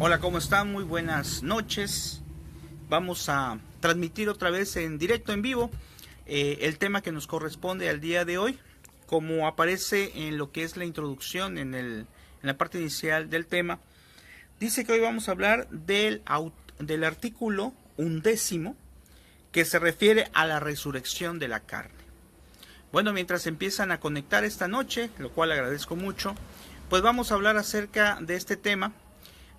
Hola, ¿cómo están? Muy buenas noches. Vamos a transmitir otra vez en directo, en vivo, el tema que nos corresponde al día de hoy. Como aparece en lo que es la introducción, en la parte inicial del tema, dice que hoy vamos a hablar del artículo 11, que se refiere a la resurrección de la carne. Bueno, mientras empiezan a conectar esta noche, lo cual agradezco mucho, pues vamos a hablar acerca de este tema,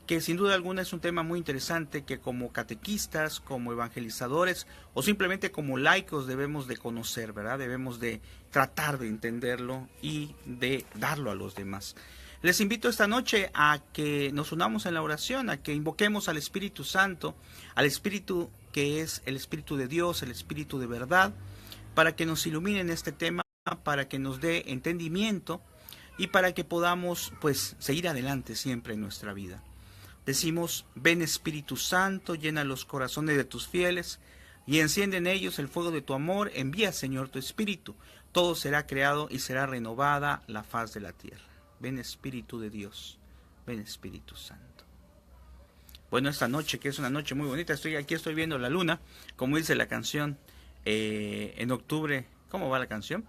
que sin duda alguna es un tema muy interesante que como catequistas, como evangelizadores o simplemente como laicos debemos de conocer, ¿verdad? Debemos de tratar de entenderlo y de darlo a los demás. Les invito esta noche a que nos unamos en la oración, a que invoquemos al Espíritu Santo, al Espíritu que es el Espíritu de Dios, el Espíritu de verdad, para que nos ilumine en este tema, para que nos dé entendimiento y para que podamos pues seguir adelante siempre en nuestra vida. Decimos: ven Espíritu Santo, llena los corazones de tus fieles y enciende en ellos el fuego de tu amor. Envía, Señor, tu Espíritu, todo será creado y será renovada la faz de la tierra. Ven Espíritu de Dios, ven Espíritu Santo. Bueno, esta noche, que es una noche muy bonita, estoy viendo la luna, como dice la canción, en octubre. ¿Cómo va la canción?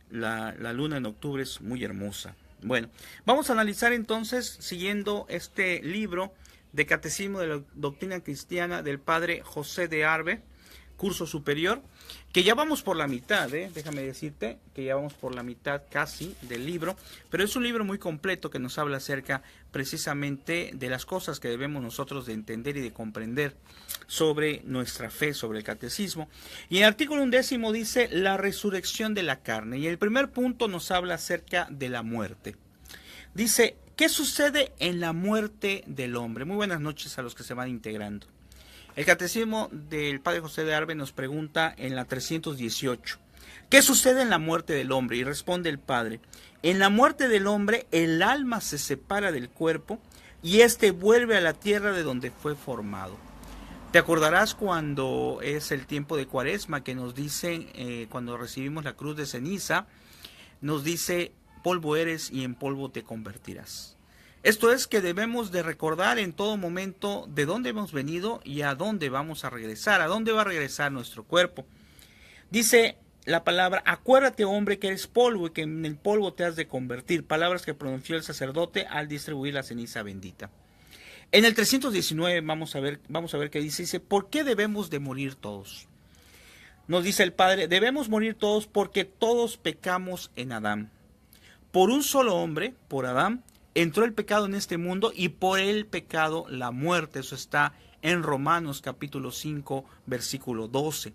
La luna en octubre es muy hermosa. Bueno, vamos a analizar entonces, siguiendo este libro de Catecismo de la Doctrina Cristiana del Padre José de Arbe, curso superior, que ya vamos por la mitad, déjame decirte que ya vamos por la mitad casi del libro, pero es un libro muy completo que nos habla acerca precisamente de las cosas que debemos nosotros de entender y de comprender sobre nuestra fe, sobre el catecismo. Y en el artículo 11 dice la resurrección de la carne, y el primer punto nos habla acerca de la muerte. Dice: ¿qué sucede en la muerte del hombre? Muy buenas noches a los que se van integrando. El catecismo del Padre José de Arbe nos pregunta en la 318, ¿qué sucede en la muerte del hombre? Y responde el Padre: en la muerte del hombre el alma se separa del cuerpo y éste vuelve a la tierra de donde fue formado. Te acordarás cuando es el tiempo de Cuaresma que nos dicen, cuando recibimos la cruz de ceniza, nos dice: polvo eres y en polvo te convertirás. Esto es que debemos de recordar en todo momento de dónde hemos venido y a dónde vamos a regresar, a dónde va a regresar nuestro cuerpo. Dice la palabra: acuérdate, hombre, que eres polvo y que en el polvo te has de convertir. Palabras que pronunció el sacerdote al distribuir la ceniza bendita. En el 319 vamos a ver qué dice. Dice: ¿por qué debemos de morir todos? Nos dice el Padre: debemos morir todos porque todos pecamos en Adán. Por un solo hombre, por Adán, entró el pecado en este mundo y por el pecado la muerte. Eso está en Romanos capítulo 5, versículo 12.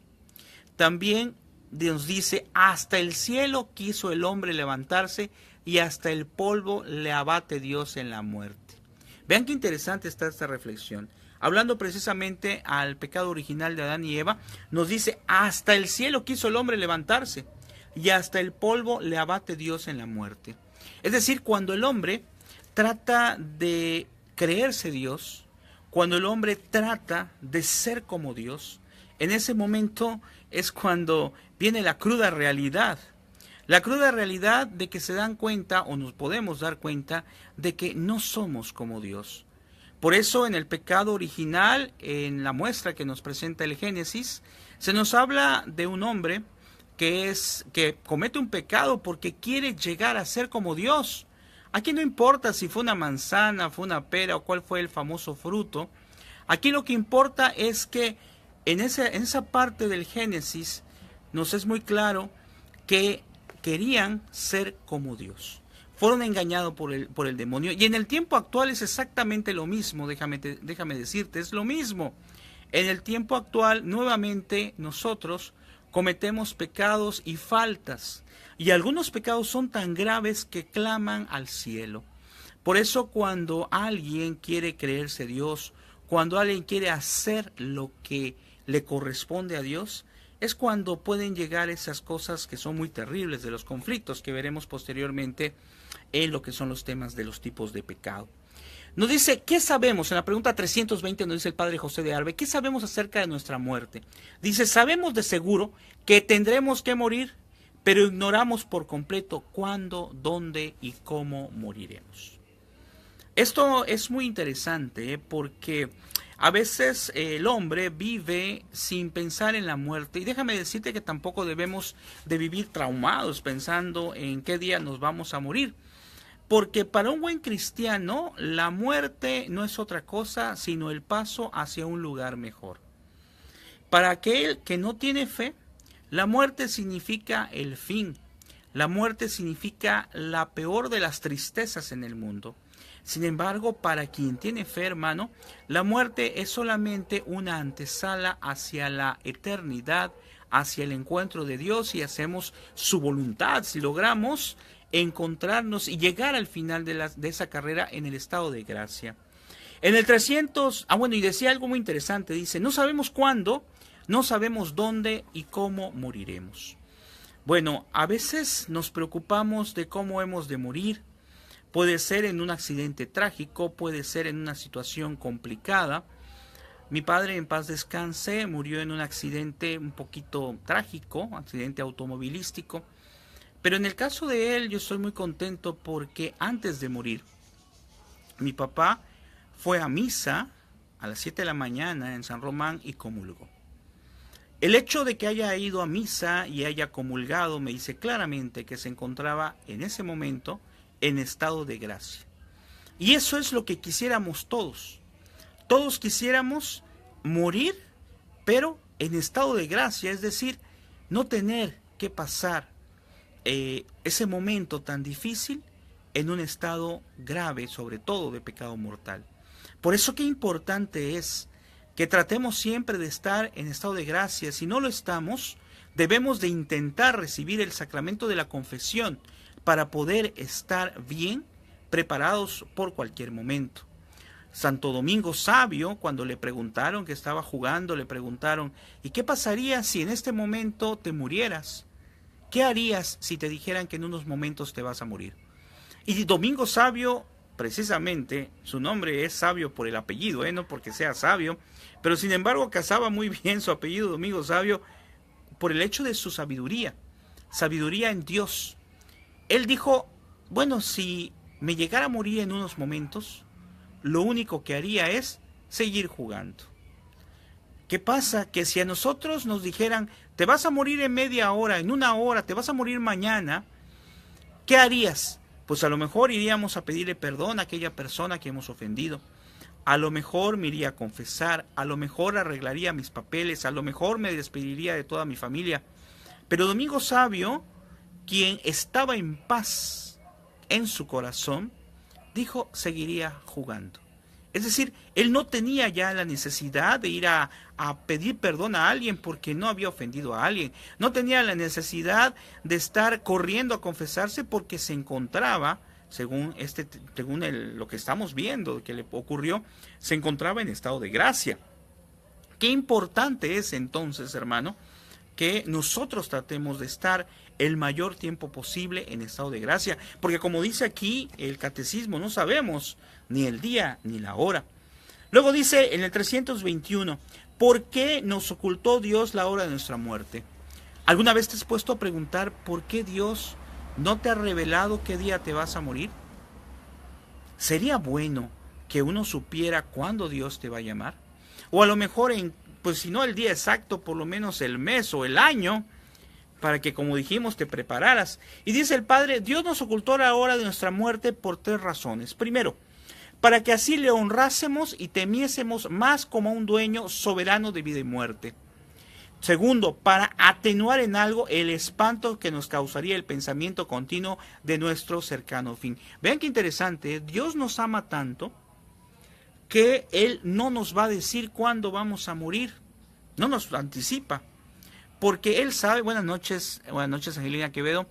También nos dice: hasta el cielo quiso el hombre levantarse y hasta el polvo le abate Dios en la muerte. Vean qué interesante está esta reflexión. Hablando precisamente al pecado original de Adán y Eva, nos dice: hasta el cielo quiso el hombre levantarse y hasta el polvo le abate Dios en la muerte. Es decir, cuando el hombre trata de creerse Dios, cuando el hombre trata de ser como Dios, en ese momento es cuando viene la cruda realidad. La cruda realidad de que se dan cuenta, o nos podemos dar cuenta, de que no somos como Dios. Por eso en el pecado original, en la muestra que nos presenta el Génesis, se nos habla de un hombre que comete un pecado porque quiere llegar a ser como Dios. Aquí no importa si fue una manzana, fue una pera o cuál fue el famoso fruto. Aquí lo que importa es que en esa parte del Génesis nos es muy claro que querían ser como Dios. Fueron engañados por el demonio. Y en el tiempo actual es exactamente lo mismo, déjame decirte, es lo mismo. En el tiempo actual, nuevamente, nosotros cometemos pecados y faltas. Y algunos pecados son tan graves que claman al cielo. Por eso cuando alguien quiere creerse Dios, cuando alguien quiere hacer lo que le corresponde a Dios, es cuando pueden llegar esas cosas que son muy terribles, de los conflictos que veremos posteriormente en lo que son los temas de los tipos de pecado. Nos dice: ¿qué sabemos? En la pregunta 320 nos dice el Padre José de Arbe: ¿qué sabemos acerca de nuestra muerte? Dice: sabemos de seguro que tendremos que morir, pero ignoramos por completo cuándo, dónde y cómo moriremos. Esto es muy interesante porque a veces el hombre vive sin pensar en la muerte, y déjame decirte que tampoco debemos de vivir traumados pensando en qué día nos vamos a morir, porque para un buen cristiano la muerte no es otra cosa sino el paso hacia un lugar mejor. Para aquel que no tiene fe, la muerte significa el fin. La muerte significa la peor de las tristezas en el mundo. Sin embargo, para quien tiene fe, hermano, la muerte es solamente una antesala hacia la eternidad, hacia el encuentro de Dios, y hacemos su voluntad, si logramos encontrarnos y llegar al final de esa carrera en el estado de gracia. En el 300, y decía algo muy interesante, dice, no sabemos cuándo, no sabemos dónde y cómo moriremos. Bueno, a veces nos preocupamos de cómo hemos de morir. Puede ser en un accidente trágico, puede ser en una situación complicada. Mi padre, en paz descanse, murió en un accidente un poquito trágico, accidente automovilístico. Pero en el caso de él, yo estoy muy contento porque antes de morir, mi papá fue a misa a las 7 de la mañana en San Román y comulgó. El hecho de que haya ido a misa y haya comulgado me dice claramente que se encontraba en ese momento en estado de gracia. Y eso es lo que quisiéramos todos. Todos quisiéramos morir, pero en estado de gracia, es decir, no tener que pasar ese momento tan difícil en un estado grave, sobre todo de pecado mortal. Por eso qué importante es que tratemos siempre de estar en estado de gracia. Si no lo estamos, debemos de intentar recibir el sacramento de la confesión para poder estar bien preparados por cualquier momento. Santo Domingo Sabio, cuando le preguntaron que estaba jugando, le preguntaron, ¿y qué pasaría si en este momento te murieras? ¿Qué harías si te dijeran que en unos momentos te vas a morir? Y Domingo Sabio, precisamente, su nombre es Sabio por el apellido, no porque sea sabio, pero sin embargo casaba muy bien su apellido Domingo Sabio por el hecho de su sabiduría en Dios. Él dijo, bueno, si me llegara a morir en unos momentos, lo único que haría es seguir jugando. ¿Qué pasa? Que si a nosotros nos dijeran, te vas a morir en media hora, en una hora, te vas a morir mañana, ¿qué harías? Pues a lo mejor iríamos a pedirle perdón a aquella persona que hemos ofendido. A lo mejor me iría a confesar, a lo mejor arreglaría mis papeles, a lo mejor me despediría de toda mi familia. Pero Domingo Sabio, quien estaba en paz en su corazón, dijo, seguiría jugando. Es decir, él no tenía ya la necesidad de ir a pedir perdón a alguien porque no había ofendido a alguien. No tenía la necesidad de estar corriendo a confesarse porque se encontraba, según lo que estamos viendo que le ocurrió, se encontraba en estado de gracia. Qué importante es entonces, hermano, que nosotros tratemos de estar el mayor tiempo posible en estado de gracia, porque como dice aquí el catecismo, no sabemos ni el día ni la hora. Luego dice en el 321, ¿por qué nos ocultó Dios la hora de nuestra muerte? ¿Alguna vez te has puesto a preguntar por qué Dios no te ha revelado qué día te vas a morir? ¿Sería bueno que uno supiera cuándo Dios te va a llamar? O a lo mejor, pues si no el día exacto, por lo menos el mes o el año, para que, como dijimos, te prepararas. Y dice el Padre, Dios nos ocultó la hora de nuestra muerte por 3 razones. Primero, para que así le honrásemos y temiésemos más como a un dueño soberano de vida y muerte. Segundo, para atenuar en algo el espanto que nos causaría el pensamiento continuo de nuestro cercano fin. Vean qué interesante, Dios nos ama tanto que Él no nos va a decir cuándo vamos a morir, no nos anticipa, porque Él sabe. Buenas noches Angelina Quevedo.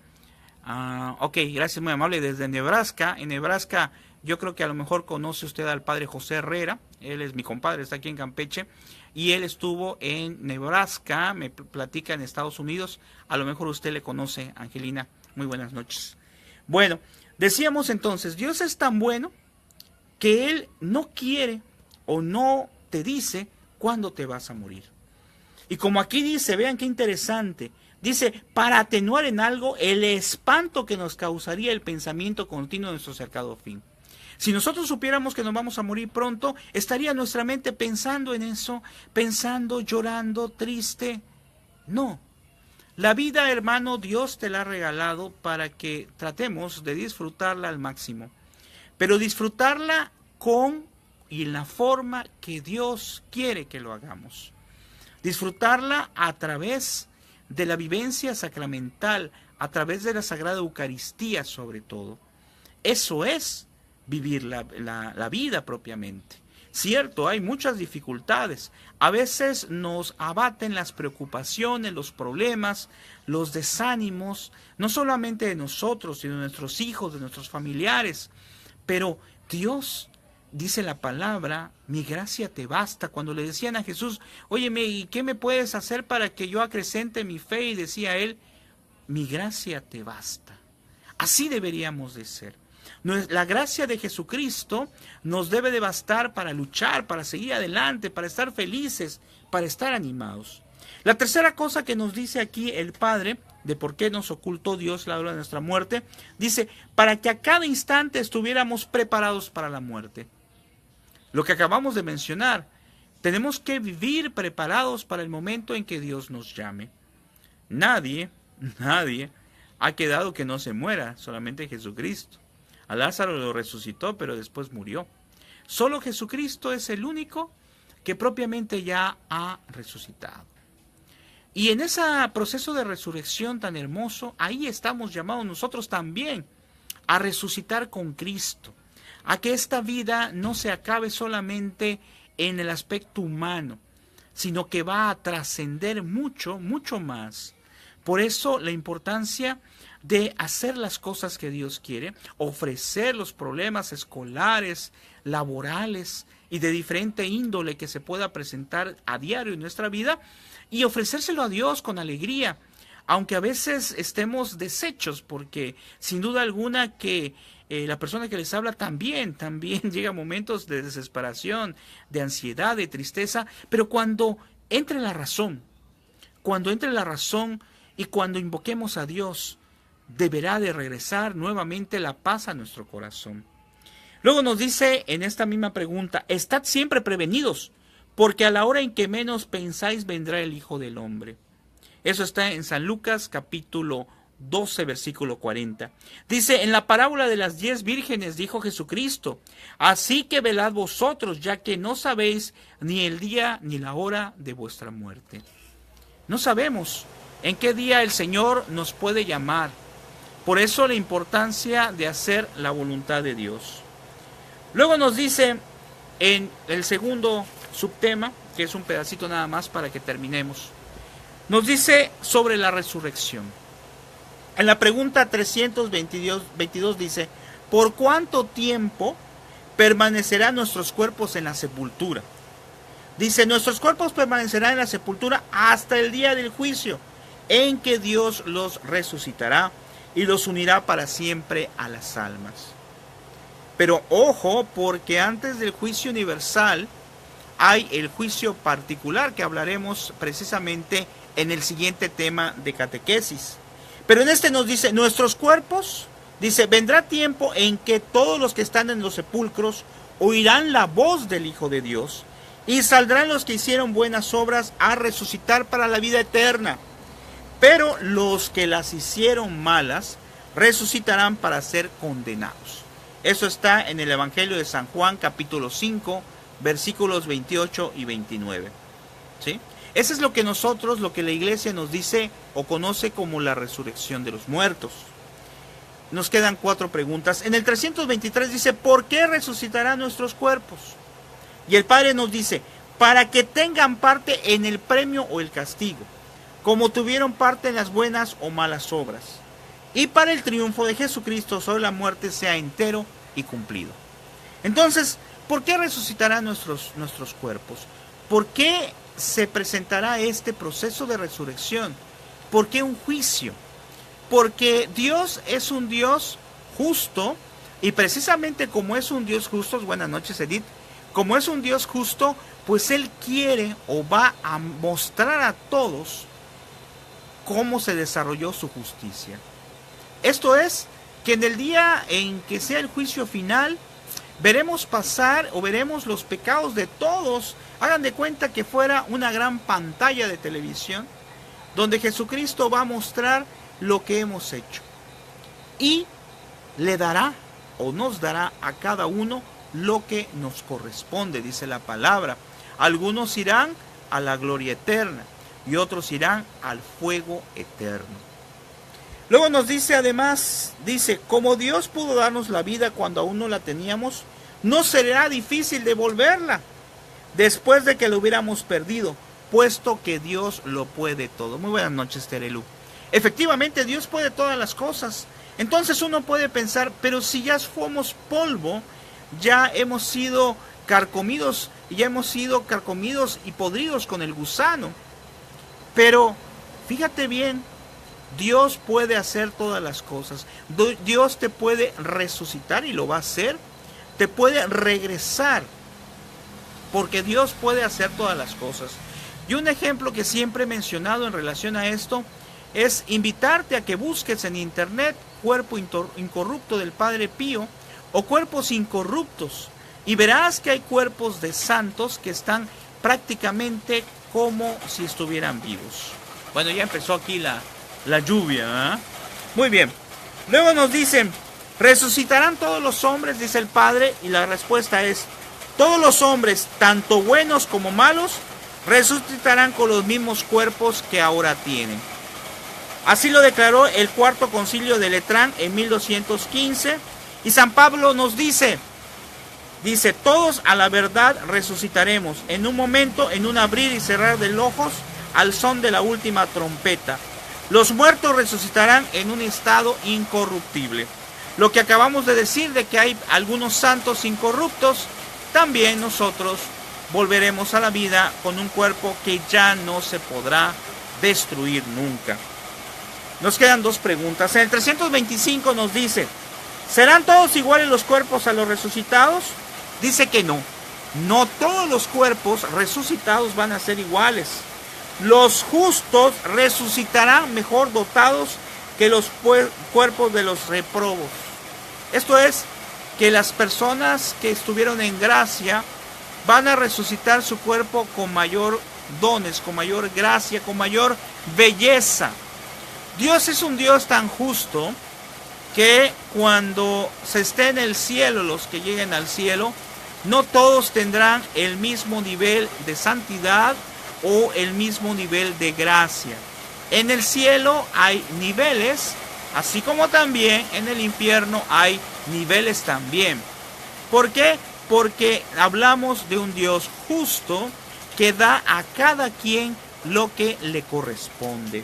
Ok, gracias, muy amable, desde Nebraska. En Nebraska yo creo que a lo mejor conoce usted al padre José Herrera, él es mi compadre, está aquí en Campeche, y él estuvo en Nebraska, me platica en Estados Unidos, a lo mejor usted le conoce, Angelina, muy buenas noches. Bueno, decíamos entonces, Dios es tan bueno que Él no quiere o no te dice cuándo te vas a morir. Y como aquí dice, vean qué interesante, dice, para atenuar en algo el espanto que nos causaría el pensamiento continuo de nuestro cercano fin. Si nosotros supiéramos que nos vamos a morir pronto, estaría nuestra mente pensando en eso, pensando, llorando, triste. No. La vida, hermano, Dios te la ha regalado para que tratemos de disfrutarla al máximo. Pero disfrutarla con y en la forma que Dios quiere que lo hagamos. Disfrutarla a través de la vivencia sacramental, a través de la Sagrada Eucaristía sobre todo. Eso es vivir la vida propiamente. Cierto, hay muchas dificultades. A veces nos abaten las preocupaciones, los problemas, los desánimos, no solamente de nosotros, sino de nuestros hijos, de nuestros familiares. Pero Dios, dice la palabra, mi gracia te basta. Cuando le decían a Jesús, óyeme, ¿y qué me puedes hacer para que yo acrecente mi fe? Y decía él, mi gracia te basta. Así deberíamos de ser. La gracia de Jesucristo nos debe de bastar para luchar, para seguir adelante, para estar felices, para estar animados. La tercera cosa que nos dice aquí el Padre, de por qué nos ocultó Dios la hora de nuestra muerte, dice, para que a cada instante estuviéramos preparados para la muerte. Lo que acabamos de mencionar, tenemos que vivir preparados para el momento en que Dios nos llame. Nadie ha quedado que no se muera, solamente Jesucristo. A Lázaro lo resucitó, pero después murió. Solo Jesucristo es el único que propiamente ya ha resucitado. Y en ese proceso de resurrección tan hermoso, ahí estamos llamados nosotros también a resucitar con Cristo, a que esta vida no se acabe solamente en el aspecto humano, sino que va a trascender mucho, mucho más. Por eso la importancia de hacer las cosas que Dios quiere, ofrecer los problemas escolares, laborales y de diferente índole que se pueda presentar a diario en nuestra vida y ofrecérselo a Dios con alegría, aunque a veces estemos deshechos, porque sin duda alguna que la persona que les habla también llega a momentos de desesperación, de ansiedad, de tristeza, pero cuando entre la razón y cuando invoquemos a Dios, deberá de regresar nuevamente la paz a nuestro corazón. Luego nos dice en esta misma pregunta, estad siempre prevenidos, porque a la hora en que menos pensáis vendrá el Hijo del Hombre. Eso está en San Lucas capítulo 12 versículo 40. Dice, en la parábola de las 10 vírgenes dijo Jesucristo, así que velad vosotros, ya que no sabéis ni el día ni la hora de vuestra muerte. No sabemos en qué día el Señor nos puede llamar. Por eso la importancia de hacer la voluntad de Dios. Luego nos dice en el segundo subtema, que es un pedacito nada más para que terminemos, nos dice sobre la resurrección. En la pregunta 322 dice, ¿por cuánto tiempo permanecerán nuestros cuerpos en la sepultura? Dice, nuestros cuerpos permanecerán en la sepultura hasta el día del juicio, en que Dios los resucitará y los unirá para siempre a las almas. Pero ojo, porque antes del juicio universal hay el juicio particular que hablaremos precisamente en el siguiente tema de catequesis. Pero en este nos dice, nuestros cuerpos, dice, vendrá tiempo en que todos los que están en los sepulcros oirán la voz del Hijo de Dios y saldrán los que hicieron buenas obras a resucitar para la vida eterna. Pero los que las hicieron malas resucitarán para ser condenados. Eso está en el Evangelio de San Juan, capítulo 5, versículos 28 y 29. ¿Sí? Eso es lo que la iglesia nos dice o conoce como la resurrección de los muertos. Nos quedan 4 preguntas. En el 323 dice, ¿por qué resucitarán nuestros cuerpos? Y el Padre nos dice, para que tengan parte en el premio o el castigo, como tuvieron parte en las buenas o malas obras, y para el triunfo de Jesucristo sobre la muerte sea entero y cumplido. Entonces, ¿por qué resucitarán nuestros cuerpos? ¿Por qué se presentará este proceso de resurrección? ¿Por qué un juicio? Porque Dios es un Dios justo, y precisamente como es un Dios justo, buenas noches Edith, como es un Dios justo, pues Él quiere o va a mostrar a todos cómo se desarrolló su justicia. Esto es, que en el día en que sea el juicio final, veremos pasar o veremos los pecados de todos. Hagan de cuenta que fuera una gran pantalla de televisión donde Jesucristo va a mostrar lo que hemos hecho. Y le dará o nos dará a cada uno lo que nos corresponde, dice la palabra. Algunos irán a la gloria eterna y otros irán al fuego eterno. Luego nos dice además, dice, como Dios pudo darnos la vida cuando aún no la teníamos, no será difícil devolverla después de que la hubiéramos perdido, puesto que Dios lo puede todo. Muy buenas noches, Terelu. Efectivamente, Dios puede todas las cosas. Entonces uno puede pensar, pero si ya fuimos polvo, ya hemos sido carcomidos y podridos con el gusano. Pero fíjate bien, Dios puede hacer todas las cosas. Dios te puede resucitar y lo va a hacer. Te puede regresar, porque Dios puede hacer todas las cosas. Y un ejemplo que siempre he mencionado en relación a esto es invitarte a que busques en internet cuerpo incorrupto del Padre Pío o cuerpos incorruptos, y verás que hay cuerpos de santos que están prácticamente como si estuvieran vivos. Bueno, ya empezó aquí la lluvia, ¿eh? Muy bien. Luego nos dicen, ¿resucitarán todos los hombres?, dice el Padre, y la respuesta es, todos los hombres, tanto buenos como malos, resucitarán con los mismos cuerpos que ahora tienen. Así lo declaró el Cuarto Concilio de Letrán en 1215, y San Pablo nos dice, todos a la verdad resucitaremos, en un momento, en un abrir y cerrar de los ojos, al son de la última trompeta. Los muertos resucitarán en un estado incorruptible. Lo que acabamos de decir de que hay algunos santos incorruptos, también nosotros volveremos a la vida con un cuerpo que ya no se podrá destruir nunca. Nos quedan dos preguntas. En el 325 nos dice, ¿serán todos iguales los cuerpos a los resucitados? Dice que no. No todos los cuerpos resucitados van a ser iguales. Los justos resucitarán mejor dotados que los cuerpos de los reprobos. Esto es, que las personas que estuvieron en gracia van a resucitar su cuerpo con mayor dones, con mayor gracia, con mayor belleza. Dios es un Dios tan justo que cuando se esté en el cielo, los que lleguen al cielo, no todos tendrán el mismo nivel de santidad o el mismo nivel de gracia. En el cielo hay niveles, así como también en el infierno hay niveles también. ¿Por qué? Porque hablamos de un Dios justo que da a cada quien lo que le corresponde.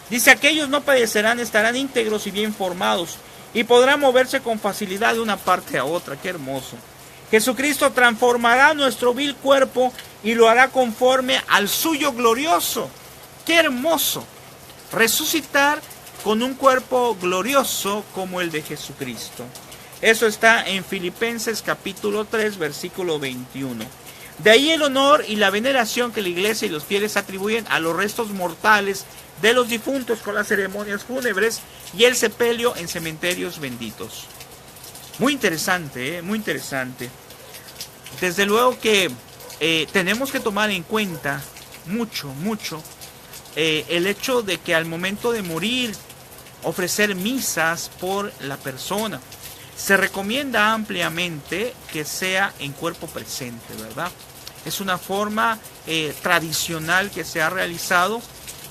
Dice, aquellos no padecerán, estarán íntegros y bien formados, y podrán moverse con facilidad de una parte a otra. ¡Qué hermoso! Jesucristo transformará nuestro vil cuerpo y lo hará conforme al suyo glorioso. ¡Qué hermoso! Resucitar con un cuerpo glorioso como el de Jesucristo. Eso está en Filipenses capítulo 3, versículo 21. De ahí el honor y la veneración que la iglesia y los fieles atribuyen a los restos mortales de los difuntos con las ceremonias fúnebres y el sepelio en cementerios benditos. Muy interesante, muy interesante. Desde luego que tenemos que tomar en cuenta mucho el hecho de que al momento de morir, ofrecer misas por la persona. Se recomienda ampliamente que sea en cuerpo presente, ¿verdad? Es una forma tradicional que se ha realizado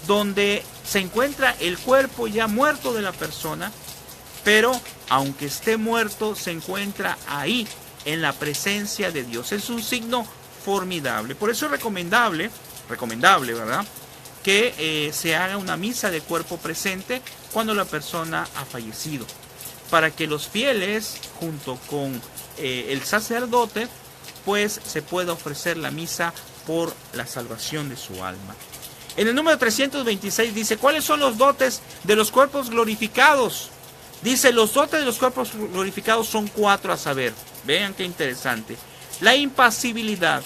donde se encuentra el cuerpo ya muerto de la persona, pero aunque esté muerto, se encuentra ahí en la presencia de Dios. Es un signo formidable. Por eso es recomendable, ¿verdad?, que se haga una misa de cuerpo presente cuando la persona ha fallecido, para que los fieles, junto con el sacerdote, pues se pueda ofrecer la misa por la salvación de su alma. En el número 326 dice, ¿cuáles son los dotes de los cuerpos glorificados? Dice, los dotes de los cuerpos glorificados son 4 a saber. Vean qué interesante. La impasibilidad,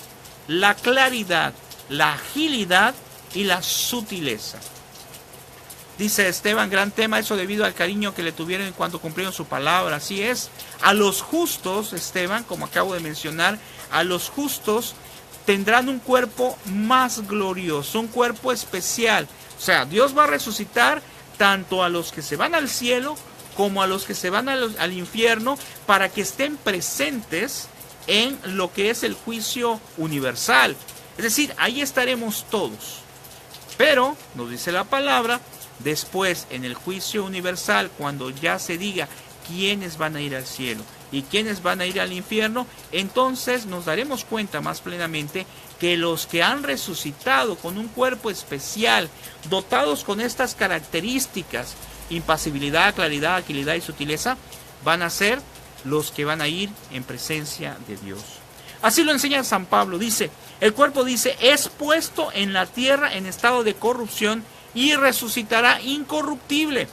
la claridad, la agilidad y la sutileza. Dice Esteban, gran tema, eso debido al cariño que le tuvieron cuando cumplieron su palabra. Así es. A los justos, Esteban, como acabo de mencionar, a los justos tendrán un cuerpo más glorioso, un cuerpo especial. O sea, Dios va a resucitar tanto a los que se van al cielo como a los que se van al infierno, para que estén presentes en lo que es el juicio universal. Es decir, ahí estaremos todos. Pero, nos dice la palabra, después en el juicio universal, cuando ya se diga quiénes van a ir al cielo y quiénes van a ir al infierno, entonces nos daremos cuenta más plenamente que los que han resucitado con un cuerpo especial, dotados con estas características, impasibilidad, claridad, agilidad y sutileza, van a ser los que van a ir en presencia de Dios. Así lo enseña San Pablo, dice, el cuerpo, dice, es puesto en la tierra en estado de corrupción y resucitará incorruptible.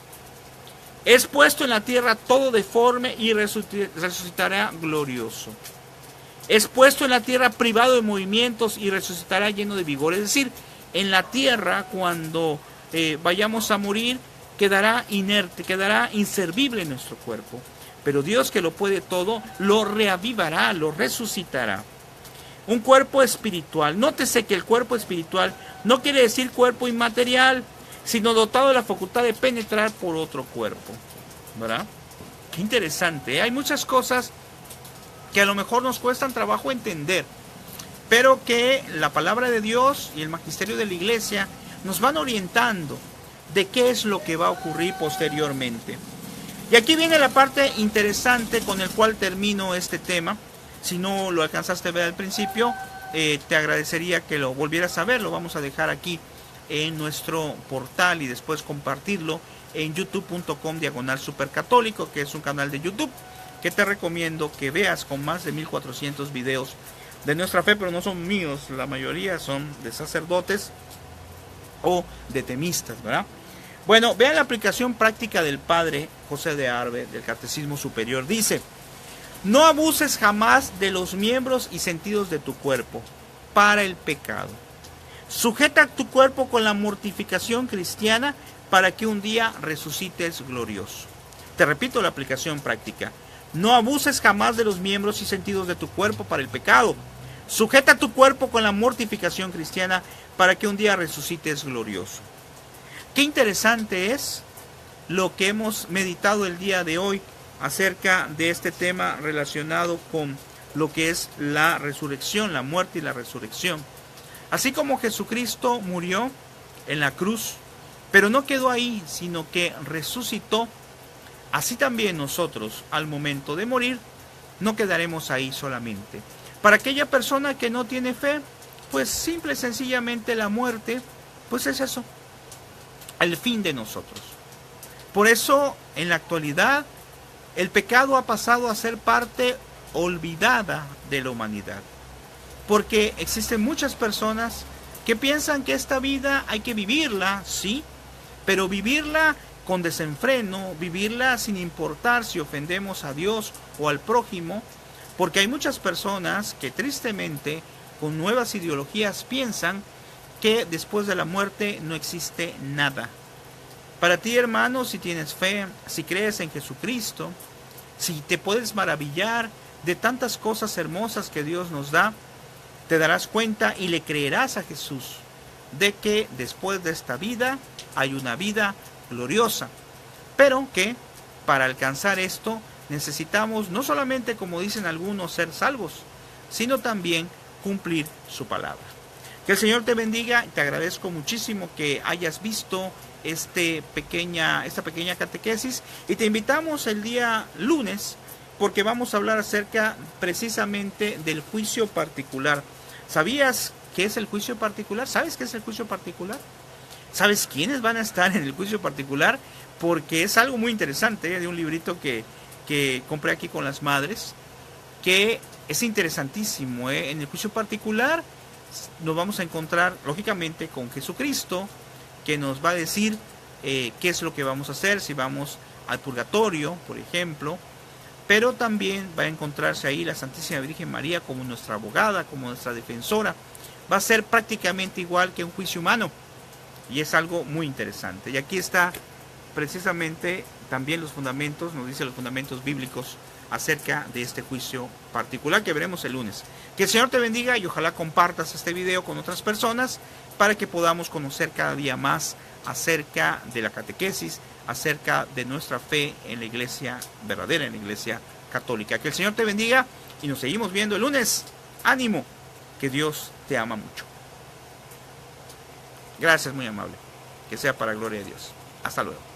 Es puesto en la tierra todo deforme y resucitará glorioso. Es puesto en la tierra privado de movimientos y resucitará lleno de vigor. Es decir, en la tierra cuando vayamos a morir quedará inerte, quedará inservible nuestro cuerpo. Pero Dios, que lo puede todo, lo reavivará, lo resucitará. Un cuerpo espiritual. Nótese que el cuerpo espiritual no quiere decir cuerpo inmaterial, sino dotado de la facultad de penetrar por otro cuerpo. ¿Verdad? Qué interesante, ¿eh? Hay muchas cosas que a lo mejor nos cuestan trabajo entender, pero que la palabra de Dios y el magisterio de la Iglesia nos van orientando de qué es lo que va a ocurrir posteriormente. Y aquí viene la parte interesante con el cual termino este tema. Si no lo alcanzaste a ver al principio, te agradecería que lo volvieras a ver. Lo vamos a dejar aquí en nuestro portal y después compartirlo en youtube.com/supercatólico, que es un canal de YouTube que te recomiendo que veas, con más de 1400 videos de nuestra fe, pero no son míos, la mayoría son de sacerdotes o de temistas, ¿verdad? Bueno, vean la aplicación práctica del padre José de Arbe del Catecismo Superior. Dice: no abuses jamás de los miembros y sentidos de tu cuerpo para el pecado. Sujeta tu cuerpo con la mortificación cristiana para que un día resucites glorioso. Te repito la aplicación práctica. No abuses jamás de los miembros y sentidos de tu cuerpo para el pecado. Sujeta tu cuerpo con la mortificación cristiana para que un día resucites glorioso. Qué interesante es lo que hemos meditado el día de hoy acerca de este tema relacionado con lo que es la resurrección, la muerte y la resurrección. Así como Jesucristo murió en la cruz, pero no quedó ahí, sino que resucitó, así también nosotros, al momento de morir, no quedaremos ahí solamente. Para aquella persona que no tiene fe, pues simple y sencillamente la muerte, pues es eso, el fin de nosotros. Por eso, en la actualidad, el pecado ha pasado a ser parte olvidada de la humanidad. Porque existen muchas personas que piensan que esta vida hay que vivirla, sí, pero vivirla con desenfreno, vivirla sin importar si ofendemos a Dios o al prójimo, porque hay muchas personas que tristemente, con nuevas ideologías, piensan que después de la muerte no existe nada. Para ti, hermano, si tienes fe, si crees en Jesucristo, si te puedes maravillar de tantas cosas hermosas que Dios nos da, te darás cuenta y le creerás a Jesús de que después de esta vida hay una vida gloriosa, pero que para alcanzar esto necesitamos no solamente, como dicen algunos, ser salvos, sino también cumplir su palabra. Que el Señor te bendiga. Te agradezco muchísimo que hayas visto esta pequeña catequesis, y te invitamos el día lunes porque vamos a hablar acerca precisamente del juicio particular. ¿Sabías qué es el juicio particular? ¿Sabes qué es el juicio particular? ¿Sabes quiénes van a estar en el juicio particular? Porque es algo muy interesante, de un librito que compré aquí con las madres, que es interesantísimo. En el juicio particular nos vamos a encontrar, lógicamente, con Jesucristo, que nos va a decir qué es lo que vamos a hacer, si vamos al purgatorio, por ejemplo. Pero también va a encontrarse ahí la Santísima Virgen María como nuestra abogada, como nuestra defensora. Va a ser prácticamente igual que un juicio humano. y es algo muy interesante. Y aquí está precisamente también los fundamentos, nos dice los fundamentos bíblicos acerca de este juicio particular que veremos el lunes. Que el Señor te bendiga y ojalá compartas este video con otras personas para que podamos conocer cada día más acerca de la catequesis, acerca de nuestra fe en la iglesia verdadera, en la iglesia católica. Que el Señor te bendiga y nos seguimos viendo el lunes. Ánimo, que Dios te ama mucho. Gracias, muy amable. Que sea para gloria de Dios. Hasta luego.